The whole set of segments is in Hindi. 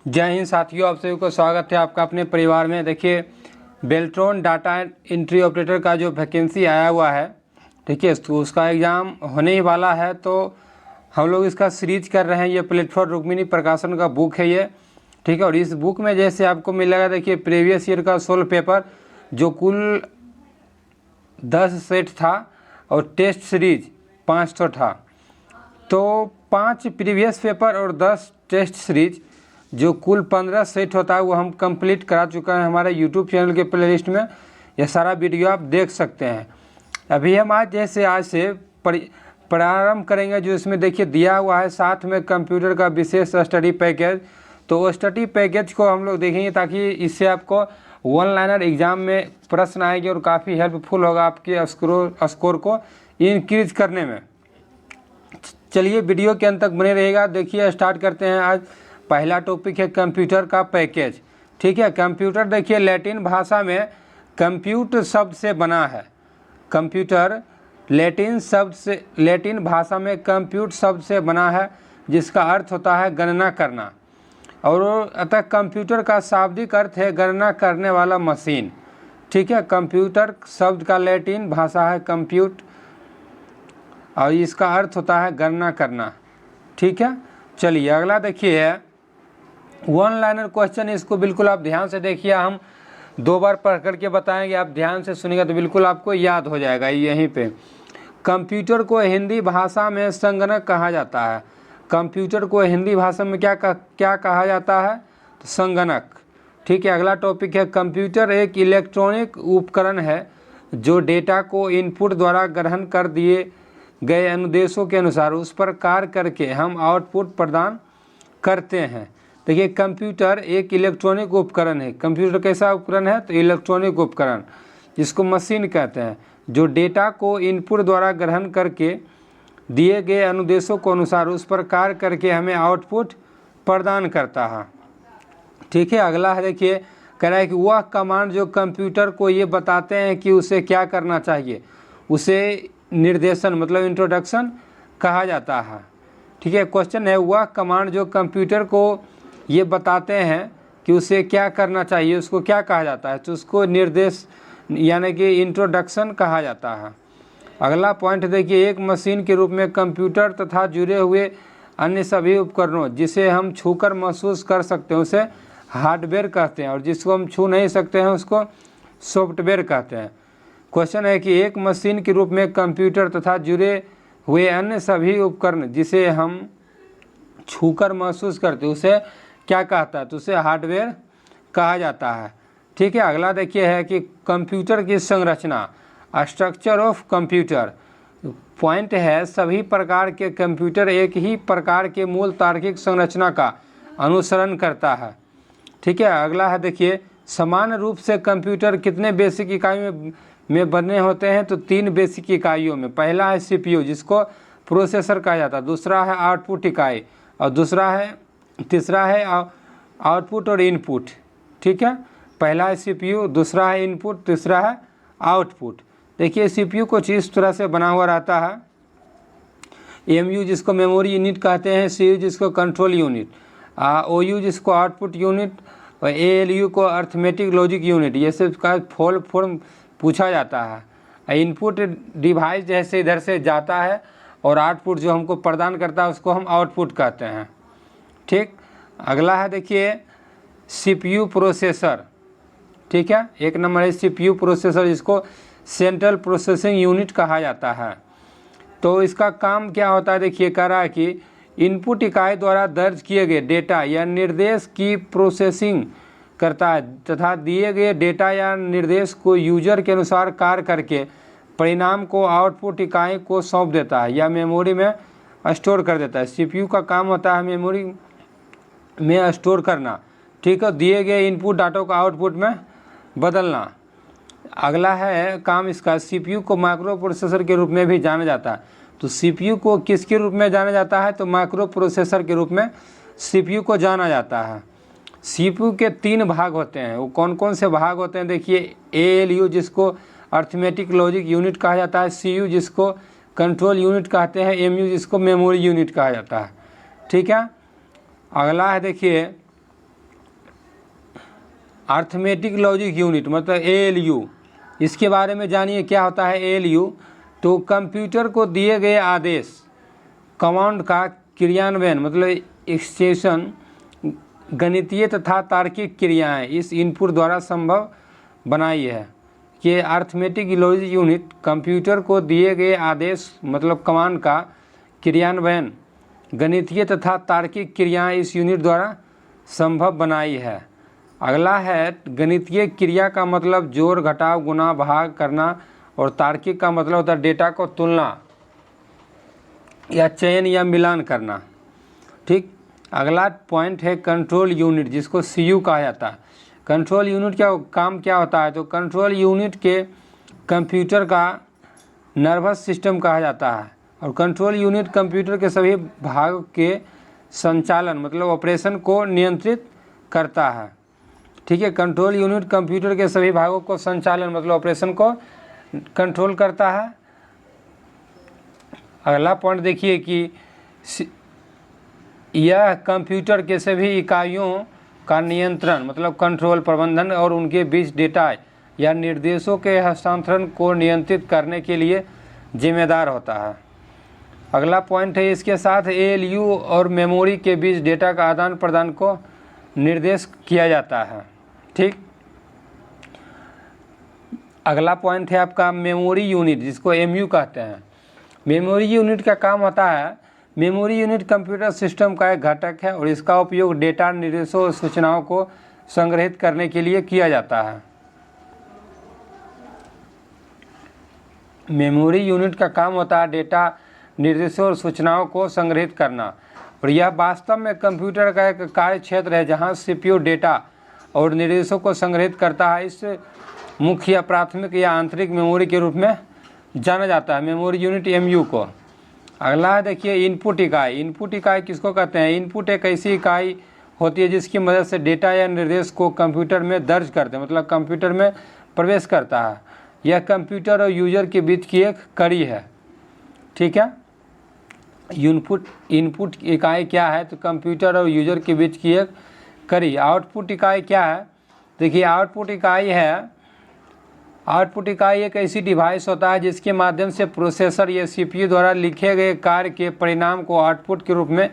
जय हिंद साथियों, आप सभी को स्वागत है आपका अपने परिवार में। देखिए, बेल्ट्रॉन डाटा एंट्री ऑपरेटर का जो वैकेंसी आया हुआ है, ठीक है, तो उसका एग्ज़ाम होने ही वाला है। तो हम लोग इसका सीरीज कर रहे हैं। ये प्लेटफॉर्म रुक्मिणी प्रकाशन का बुक है ये, ठीक है। और इस बुक में जैसे आपको मिलेगा, देखिए, प्रीवियस ईयर का 16 पेपर जो कुल 10 सेट था और टेस्ट सीरीज 500 था। तो 5 प्रीवियस पेपर और 10 टेस्ट सीरीज जो कुल 15 सेट होता है वो हम कंप्लीट करा चुका है हमारे यूट्यूब चैनल के प्लेलिस्ट में। यह सारा वीडियो आप देख सकते हैं। अभी हम आज से प्रारंभ करेंगे। जो इसमें देखिए दिया हुआ है साथ में कंप्यूटर का विशेष स्टडी पैकेज। तो वो स्टडी पैकेज को हम लोग देखेंगे ताकि इससे आपको वन लाइनर एग्ज़ाम में प्रश्न आएंगे और काफ़ी हेल्पफुल होगा आपके स्कोर को इंक्रीज करने में। चलिए वीडियो के अंत तक बने रहेगा। देखिए स्टार्ट करते हैं। आज पहला टॉपिक है कंप्यूटर का पैकेज, ठीक है। कंप्यूटर देखिए लैटिन भाषा में कंप्यूट शब्द से बना है। कंप्यूटर लैटिन भाषा में कंप्यूट शब्द से बना है, जिसका अर्थ होता है गणना करना। और अतः कंप्यूटर का शाब्दिक अर्थ है गणना करने वाला मशीन, ठीक है। कंप्यूटर शब्द का लैटिन भाषा है कंप्यूट और इसका अर्थ होता है गणना करना, ठीक है। चलिए अगला देखिए वन लाइनर क्वेश्चन। इसको बिल्कुल आप ध्यान से देखिए, हम 2 बार पढ़ करके बताएंगे। आप ध्यान से सुनिएगा तो बिल्कुल आपको याद हो जाएगा। यहीं पे कंप्यूटर को हिंदी भाषा में संगणक कहा जाता है। कंप्यूटर को हिंदी भाषा में क्या कहा जाता है? तो संगणक, ठीक है। अगला टॉपिक है कंप्यूटर एक इलेक्ट्रॉनिक उपकरण है जो डेटा को इनपुट द्वारा ग्रहण कर दिए गए अनुदेशों के अनुसार उस पर कार्य करके हम आउटपुट प्रदान करते हैं। देखिए कंप्यूटर एक इलेक्ट्रॉनिक उपकरण है। कंप्यूटर कैसा उपकरण है? तो इलेक्ट्रॉनिक उपकरण, जिसको मशीन कहते हैं, जो डेटा को इनपुट द्वारा ग्रहण करके दिए गए अनुदेशों के अनुसार उस पर कार्य करके हमें आउटपुट प्रदान करता है, ठीक है। अगला है देखिए, कह रहा है कि वह कमांड जो कंप्यूटर को ये बताते हैं कि उसे क्या करना चाहिए, उसे निर्देशन मतलब इंट्रोडक्शन कहा जाता है, ठीक है। क्वेश्चन है वह कमांड जो कंप्यूटर को ये बताते हैं कि उसे क्या करना चाहिए, उसको क्या कहा जाता है? तो उसको निर्देश यानी कि इंट्रोडक्शन कहा जाता है। अगला पॉइंट देखिए, एक मशीन के रूप में कंप्यूटर तथा जुड़े हुए अन्य सभी उपकरणों जिसे हम छूकर महसूस कर सकते हैं उसे हार्डवेयर कहते हैं, और जिसको हम छू नहीं सकते हैं उसको सॉफ्टवेयर कहते हैं। क्वेश्चन है कि एक मशीन के रूप में कंप्यूटर तथा जुड़े हुए अन्य सभी उपकरण जिसे हम छूकर महसूस करते हैं उसे क्या कहता है? तो उसे हार्डवेयर कहा जाता है, ठीक है। अगला देखिए है कि कंप्यूटर की संरचना, स्ट्रक्चर ऑफ कंप्यूटर। पॉइंट है सभी प्रकार के कंप्यूटर एक ही प्रकार के मूल तार्किक संरचना का अनुसरण करता है, ठीक है। अगला है देखिए, समान रूप से कंप्यूटर कितने बेसिक इकाइयों में बने होते हैं? तो 3 बेसिक इकाइयों में। पहला है सीपीयू जिसको प्रोसेसर कहा जाता है, दूसरा है आउटपुट इकाई और तीसरा है आउटपुट और इनपुट, ठीक है। पहला है सीपीयू, दूसरा है इनपुट, तीसरा है आउटपुट। देखिए सीपीयू कुछ इस तरह से बना हुआ रहता है। एमयू जिसको मेमोरी यूनिट कहते हैं, सीयू जिसको कंट्रोल यूनिट, ओयू जिसको आउटपुट यूनिट और एएलयू को अर्थमेटिक लॉजिक यूनिट। ये सब का फुल फॉर्म पूछा जाता है। इनपुट डिवाइस जैसे इधर से जाता है और आउटपुट जो हमको प्रदान करता है उसको हम आउटपुट कहते हैं, ठीक। अगला है देखिए सीपीयू प्रोसेसर, ठीक है। 1 नंबर है सीपीयू प्रोसेसर जिसको सेंट्रल प्रोसेसिंग यूनिट कहा जाता है। तो इसका काम क्या होता है? देखिए कह रहा है कि इनपुट इकाई द्वारा दर्ज किए गए डेटा या निर्देश की प्रोसेसिंग करता है तथा दिए गए डेटा या निर्देश को यूजर के अनुसार कार्य करके परिणाम को आउटपुट इकाई को सौंप देता है या मेमोरी में स्टोर कर देता है। सीपीयू का काम होता है मेमोरी में स्टोर करना, ठीक है, दिए गए इनपुट डाटा को आउटपुट में बदलना। अगला है काम इसका, सीपीयू को माइक्रो प्रोसेसर के रूप में भी जाना जाता है। तो सीपीयू को किसके रूप में जाना जाता है? तो माइक्रो प्रोसेसर के रूप में सीपीयू को जाना जाता है। सीपीयू के 3 भाग होते हैं। वो कौन कौन से भाग होते हैं? देखिए एएलयू जिसको अर्थमेटिक लॉजिक यूनिट कहा जाता है, सीयू जिसको कंट्रोल यूनिट कहते हैं, एमयू जिसको मेमोरी यूनिट कहा जाता है, ठीक है। अगला है देखिए अर्थमेटिक लॉजिक यूनिट मतलब ALU, इसके बारे में जानिए क्या होता है ALU। तो कंप्यूटर को दिए गए आदेश कमांड का क्रियान्वयन मतलब एक्सटेंशन गणितीय तथा तार्किक क्रियाएं इस इनपुट द्वारा संभव बनाई है। कि अर्थमेटिक लॉजिक यूनिट कंप्यूटर को दिए गए आदेश मतलब कमांड का क्रियान्वयन गणितीय तथा तार्किक क्रियाएं इस यूनिट द्वारा संभव बनाई है। अगला है गणितीय क्रिया का मतलब जोड़ घटाव गुणा भाग करना, और तार्किक का मतलब होता है डेटा को तुलना या चयन या मिलान करना। ठीक, अगला पॉइंट है कंट्रोल यूनिट जिसको CU कहा जाता है। कंट्रोल यूनिट का काम क्या होता है? तो कंट्रोल यूनिट के कंप्यूटर का नर्वस सिस्टम कहा जाता है, और कंट्रोल यूनिट कंप्यूटर के सभी भाग के संचालन मतलब ऑपरेशन को नियंत्रित करता है। ठीक है, कंट्रोल यूनिट कंप्यूटर के सभी भागों को संचालन मतलब ऑपरेशन को कंट्रोल करता है। अगला पॉइंट देखिए कि यह कंप्यूटर के सभी इकाइयों का नियंत्रण मतलब कंट्रोल प्रबंधन और उनके बीच डेटा या निर्देशों के हस्तांतरण को नियंत्रित करने के लिए जिम्मेदार होता है। अगला पॉइंट है इसके साथ ALU और मेमोरी के बीच डेटा का आदान प्रदान को निर्देश किया जाता है। ठीक, अगला पॉइंट है आपका मेमोरी यूनिट जिसको MU कहते हैं। मेमोरी यूनिट का काम होता है, मेमोरी यूनिट कंप्यूटर सिस्टम का एक घटक है और इसका उपयोग डेटा निर्देशों और सूचनाओं को संग्रहित करने के लिए किया जाता है। मेमोरी यूनिट का काम होता है डेटा निर्देशों और सूचनाओं को संग्रहित करना, और यह वास्तव में कंप्यूटर का एक कार्य क्षेत्र है जहां CPU डेटा और निर्देशों को संग्रहित करता है। इस मुख्य या प्राथमिक या आंतरिक मेमोरी के रूप में जाना जाता है मेमोरी यूनिट MU को। अगला है देखिए इनपुट इकाई। इनपुट इकाई किसको कहते हैं? इनपुट एक ऐसी इकाई होती है जिसकी मदद से डेटा या निर्देश को कंप्यूटर में दर्ज करते हैं मतलब कंप्यूटर में प्रवेश करता है। यह कंप्यूटर और यूजर के बीच की एक कड़ी है। ठीक है, इनपुट इकाई क्या है? तो कंप्यूटर और यूजर के बीच की एक कड़ी। आउटपुट इकाई क्या है? देखिए आउटपुट इकाई एक ऐसी डिवाइस होता है जिसके माध्यम से प्रोसेसर या CPU द्वारा लिखे गए कार्य के परिणाम को आउटपुट के रूप में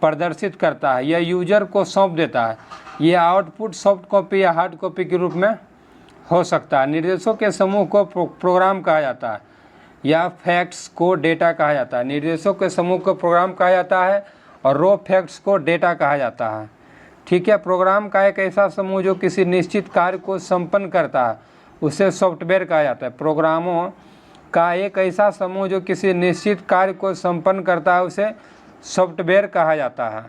प्रदर्शित करता है या यूजर को सौंप देता है। यह आउटपुट सॉफ्ट कॉपी या हार्ड कॉपी के रूप में हो सकता है। निर्देशों के समूह को प्रोग्राम कहा जाता है या फैक्ट्स को डेटा कहा जाता है। निर्देशों के समूह को प्रोग्राम कहा जाता है और रो फैक्ट्स को डेटा कहा जाता है। ठीक है, प्रोग्राम का एक ऐसा समूह जो किसी निश्चित कार्य को संपन्न करता है उसे सॉफ्टवेयर कहा जाता है। प्रोग्रामों का एक ऐसा समूह जो किसी निश्चित कार्य को संपन्न करता है उसे सॉफ्टवेयर कहा जाता है।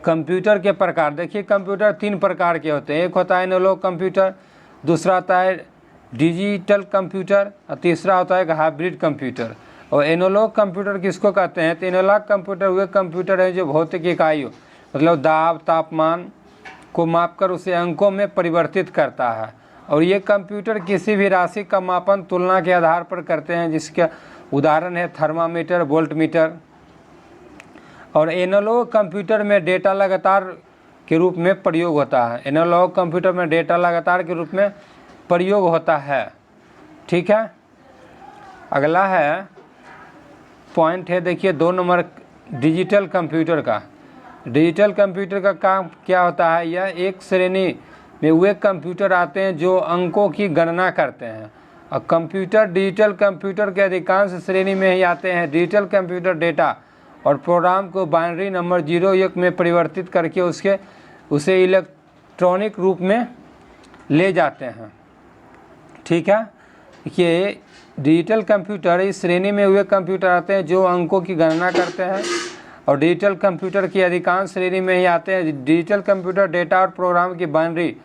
कंप्यूटर के प्रकार देखिए, कंप्यूटर 3 प्रकार के होते हैं। एक होता है एनालॉग कंप्यूटर, दूसरा होता है डिजिटल कंप्यूटर और तीसरा होता है हाइब्रिड कंप्यूटर। और एनालॉग कंप्यूटर किसको कहते हैं? तो एनालॉग कंप्यूटर वे कंप्यूटर है जो भौतिक इकाई मतलब दाब तापमान को मापकर उसे अंकों में परिवर्तित करता है, और ये कंप्यूटर किसी भी राशि का मापन तुलना के आधार पर करते हैं, जिसका उदाहरण है थर्मामीटर, वोल्टमीटर। और एनालॉग कंप्यूटर में डेटा लगातार के रूप में प्रयोग होता है। एनालॉग कंप्यूटर में डेटा लगातार के रूप में प्रयोग होता है। ठीक है, अगला है पॉइंट है देखिए 2 नंबर डिजिटल कंप्यूटर का। डिजिटल कंप्यूटर का काम क्या होता है? यह एक श्रेणी में वे कंप्यूटर आते हैं जो अंकों की गणना करते हैं, और कंप्यूटर डिजिटल कंप्यूटर के अधिकांश श्रेणी में ही आते हैं। डिजिटल कंप्यूटर डेटा और प्रोग्राम को बाइनरी नंबर 0-1 में परिवर्तित करके उसे इलेक्ट्रॉनिक रूप में ले जाते हैं। ठीक है, ये डिजिटल कंप्यूटर इस श्रेणी में वे कंप्यूटर आते हैं जो अंकों की गणना करते हैं, और डिजिटल कंप्यूटर की अधिकांश श्रेणी में ही आते हैं। डिजिटल कंप्यूटर डेटा और प्रोग्राम की बाइनरी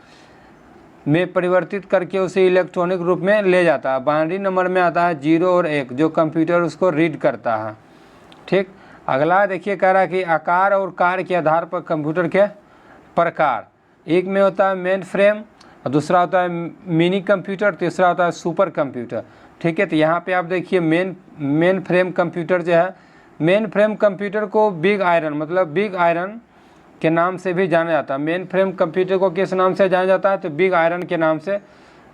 में परिवर्तित करके उसे इलेक्ट्रॉनिक रूप में ले जाता है। बाइनरी नंबर में आता है 0 और 1 जो कंप्यूटर उसको रीड करता है। ठीक, अगला देखिए कह रहा है कि आकार और कार्य के आधार पर कंप्यूटर के प्रकार। एक में होता है मेन फ्रेम, और दूसरा होता है मिनी कंप्यूटर, तीसरा होता है सुपर कंप्यूटर। ठीक है, तो यहाँ पे आप देखिए मेन फ्रेम कंप्यूटर जो है, मेन फ्रेम कंप्यूटर को बिग आयरन मतलब बिग आयरन के नाम से भी जाना जाता है। मेन फ्रेम कंप्यूटर को किस नाम से जाना जाता है? तो बिग आयरन के नाम से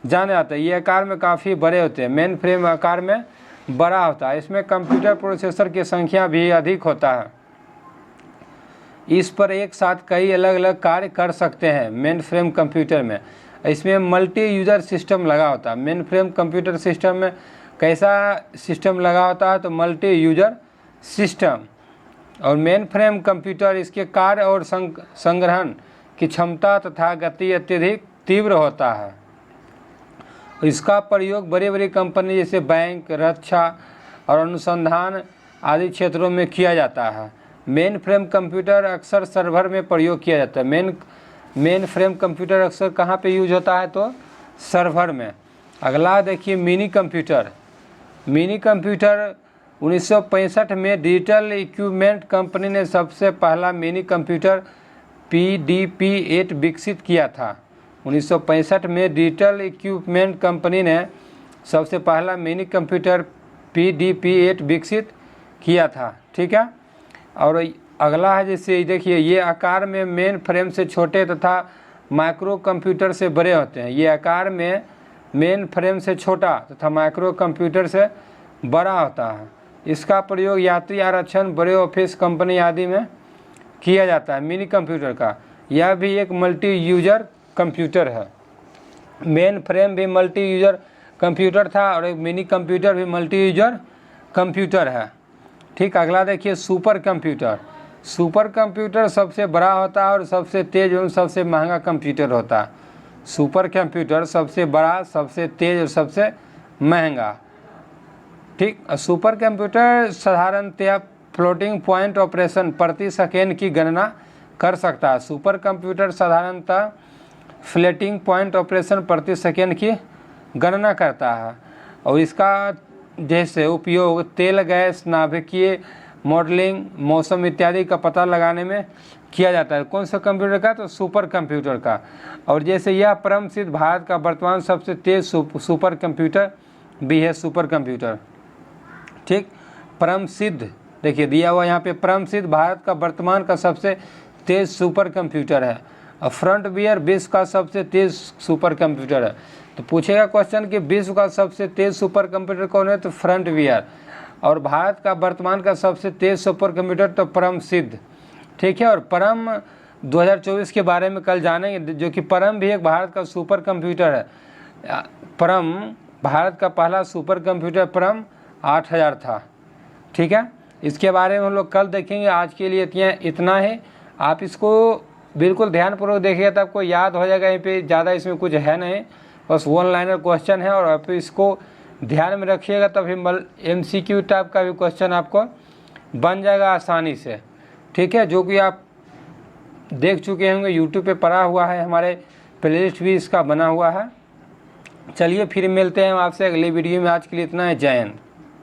जाना जाता है। ये आकार में काफ़ी बड़े होते हैं, मेन फ्रेम आकार में बड़ा होता है। इसमें कंप्यूटर प्रोसेसर की संख्या भी अधिक होता है। इस पर एक साथ कई अलग अलग कार्य कर सकते हैं मेन फ्रेम कंप्यूटर में। इसमें मल्टी यूज़र सिस्टम लगा होता है। मेन फ्रेम कंप्यूटर सिस्टम में कैसा सिस्टम लगा होता है? तो मल्टी यूज़र सिस्टम। और मेन फ्रेम कंप्यूटर इसके कार्य और संग्रहण की क्षमता तथा गति अत्यधिक तीव्र होता है। इसका प्रयोग बड़ी बड़ी कंपनी जैसे बैंक, रक्षा और अनुसंधान आदि क्षेत्रों में किया जाता है। मेन फ्रेम कंप्यूटर अक्सर सर्वर में प्रयोग किया जाता है। मेन फ्रेम कंप्यूटर अक्सर कहाँ पे यूज होता है? तो सर्वर में। अगला देखिए मिनी कंप्यूटर। मिनी कंप्यूटर 1965 में डिजिटल इक्विपमेंट कंपनी ने सबसे पहला मिनी कंप्यूटर PDP-8 विकसित किया था। 1965 में डिजिटल इक्विपमेंट कंपनी ने सबसे पहला मिनी कंप्यूटर PDP-8 विकसित किया था। ठीक है। और अगला है जैसे देखिए, ये आकार में मेन फ्रेम से छोटे तथा माइक्रो कंप्यूटर से बड़े होते हैं। ये आकार में मेन फ्रेम से छोटा तथा माइक्रो कंप्यूटर से बड़ा होता है। इसका प्रयोग यात्री आरक्षण, बड़े ऑफिस कंपनी आदि में किया जाता है। मिनी कंप्यूटर का यह भी एक मल्टी यूजर कंप्यूटर है। मेन फ्रेम भी मल्टी यूजर कंप्यूटर था और एक मिनी कंप्यूटर भी मल्टी यूजर कंप्यूटर है। ठीक। अगला देखिए सुपर कंप्यूटर। सुपर कंप्यूटर सबसे बड़ा होता है और सबसे तेज एवं सबसे महंगा कंप्यूटर होता है। सुपर कंप्यूटर सबसे बड़ा, सबसे तेज और सबसे महंगा। ठीक। सुपर कंप्यूटर साधारणतया फ्लोटिंग पॉइंट ऑपरेशन प्रति सेकेंड की गणना कर सकता है। सुपर कंप्यूटर साधारणतः फ्लोटिंग पॉइंट ऑपरेशन प्रति सेकेंड की गणना करता है और इसका जैसे उपयोग तेल, गैस, नाभिकीय मॉडलिंग, मौसम इत्यादि का पता लगाने में किया जाता है। कौन सा कंप्यूटर का? तो सुपर कंप्यूटर का। और जैसे यह परम सिद्ध भारत का वर्तमान सबसे तेज सुपर कंप्यूटर भी है। Super computer. ठीक। परम सिद्ध देखिए दिया हुआ यहाँ पे, परम सिद्ध भारत का वर्तमान का सबसे तेज सुपर कंप्यूटर है। और फ्रंटवियर विश्व का सबसे तेज सुपर कंप्यूटर है। तो पूछेगा क्वेश्चन कि विश्व का सबसे तेज सुपर कंप्यूटर कौन है? तो फ्रंटवियर। और भारत का वर्तमान का सबसे तेज सुपर कंप्यूटर तो परम सिद्ध। ठीक है। और परम 2024 के बारे में कल जानेंगे, जो कि परम भी एक भारत का सुपर कंप्यूटर है। परम भारत का पहला सुपर कंप्यूटर परम 8000 था। ठीक है। इसके बारे में हम लोग कल देखेंगे। आज के लिए इतना है। आप इसको बिल्कुल ध्यानपूर्वक देखिएगा तो आपको याद हो जाएगा। यहीं पे ज़्यादा इसमें कुछ है नहीं, बस वन लाइनर क्वेश्चन है और आप इसको ध्यान में रखिएगा तभी MCQ टाइप का भी क्वेश्चन आपको बन जाएगा आसानी से। ठीक है। जो कि आप देख चुके होंगे, यूट्यूब पे पड़ा हुआ है, हमारे प्लेलिस्ट भी इसका बना हुआ है। चलिए फिर मिलते हैं आपसे अगली वीडियो में। आज के लिए इतना है। जय हिंद।